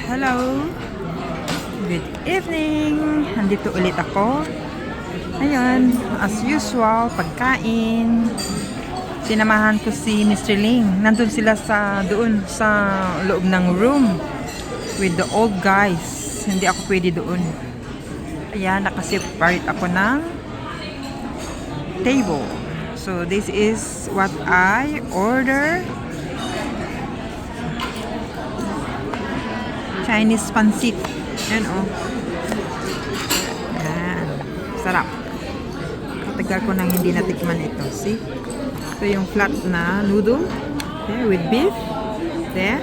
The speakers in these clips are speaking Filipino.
Hello! Good evening! Nandito ulit ako. Ayun, as usual, pagkain. Sinamahan ko si Mr. Ling. Nandun sila doon sa loob ng room with the old guys. Hindi ako pwede doon. Ayan, nakaseparate ako ng table. So, this is what I order. Chinese pancit. Yan o. Yan. Sarap. Katagal ko nang hindi natikman ito. See? Ito yung flat na noodle. There, with beef. There.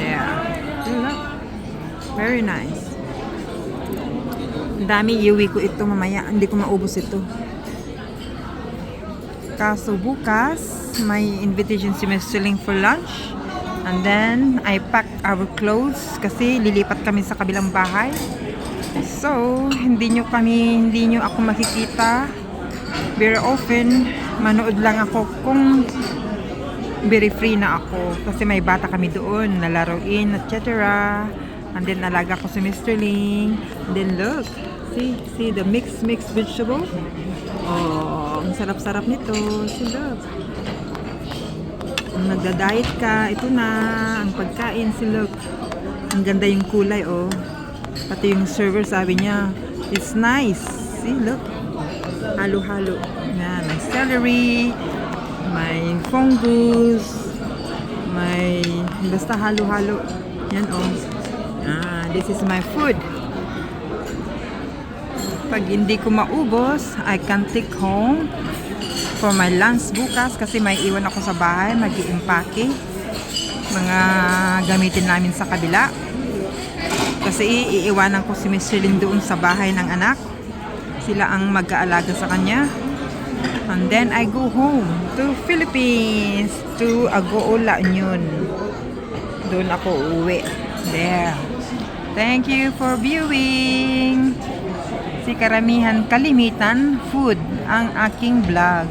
There. Look. Very nice. Ang dami. Iuwi ko ito mamaya. Hindi ko maubos ito. Kaso bukas, may invitation si Mr. Ling for lunch. And then, I packed our clothes kasi lilipat kami sa kabilang bahay. So, hindi nyo ako makikita very often. Manood lang ako kung very free na ako. Kasi may bata kami doon, nalaruin, etc. And then, alaga ko si Mr. Ling. And then, look. See the mixed vegetable? Oh, ang sarap-sarap nito. See, look. Kung nagda-diet ka, ito na ang pagkain. Look, ang ganda yung kulay, oh. Pati yung server sabi niya, it's nice. See, look, halo-halo. Yan, may celery, may fungus, may basta halo-halo. Yan, oh. This is my food. Pag hindi ko maubos, I can take home for my lunch bukas kasi may iwan ako sa bahay, mag-i-impake mga gamitin namin sa kabila kasi iiwanan ko si Mr. Ling doon sa bahay ng anak, sila ang mag-aalaga sa kanya, and then I go home to Philippines, to Agoo La Union. Doon ako uuwi. There. Thank you for viewing. Si kalimitan food ang aking vlog.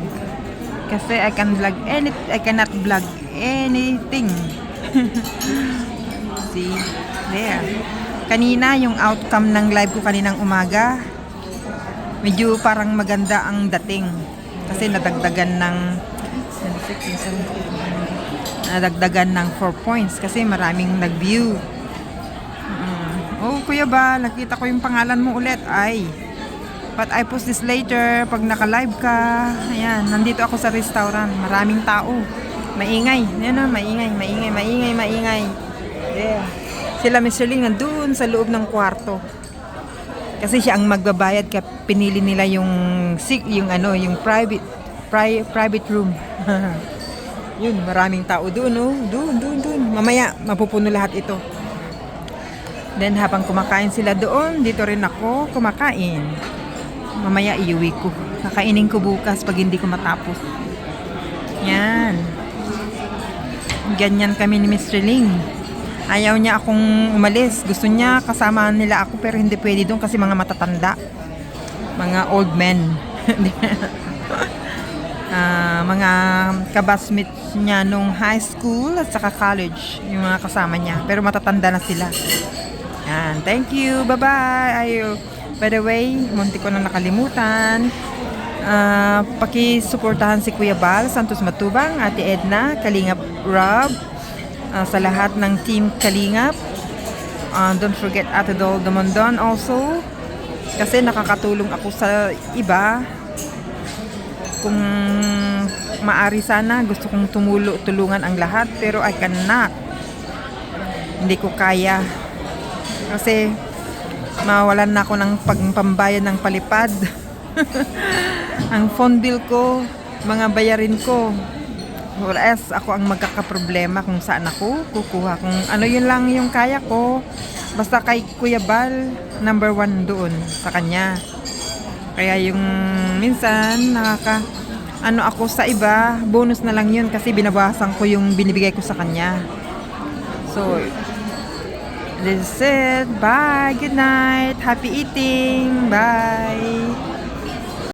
Kasi I cannot vlog anything. See? There. Kanina, yung outcome ng live ko kaninang umaga, medyo parang maganda ang dating. Kasi nadagdagan ng 4 points. Kasi maraming nag-view. Oh, Kuya Ba, nakita ko yung pangalan mo ulit. But I post this later pag naka-live ka. Ayan, nandito ako sa restaurant. Maraming tao. Maingay. Ayan na, maingay. Yeah. Sila Mr. Ling nandun sa loob ng kwarto. Kasi siya ang magbabayad kaya pinili nila yung private room. Yun, maraming tao doon, oh. Doon. Mamaya mapupuno lahat ito. Then habang kumakain sila doon, dito rin ako kumakain. Mamaya iuwi ko. Kakainin ko bukas pag hindi ko matapos. Yan. Ganyan kami ni Mr. Ling. Ayaw niya akong umalis. Gusto niya kasama nila ako pero hindi pwede doon kasi mga matatanda. Mga old men. Mga kabasmates niya nung high school at saka college. Yung mga kasama niya. Pero matatanda na sila. Yan. Thank you. Bye-bye. By the way, munti ko na nakalimutan. Pakisuportahan si Kuya Bal, Santos Matubang, Ate Edna, Kalingap Rob, sa lahat ng team Kalingap. Don't forget Ate Dol Domondon also. Kasi nakakatulong ako sa iba. Kung maari sana, gusto kong tulungan ang lahat. Pero I cannot. Hindi ko kaya. Kasi mawalan na ako ng pambayad ng palipad. Ang phone bill ko, mga bayarin ko. Or else ako ang magkakaproblema kung saan ako kukuha. Kung ano yun lang yung kaya ko. Basta kay Kuya Bal, number 1 doon sa kanya. Kaya yung minsan ako sa iba, bonus na lang yun kasi binabawasan ko yung binibigay ko sa kanya. So, this is it. Bye. Good night. Happy eating. Bye.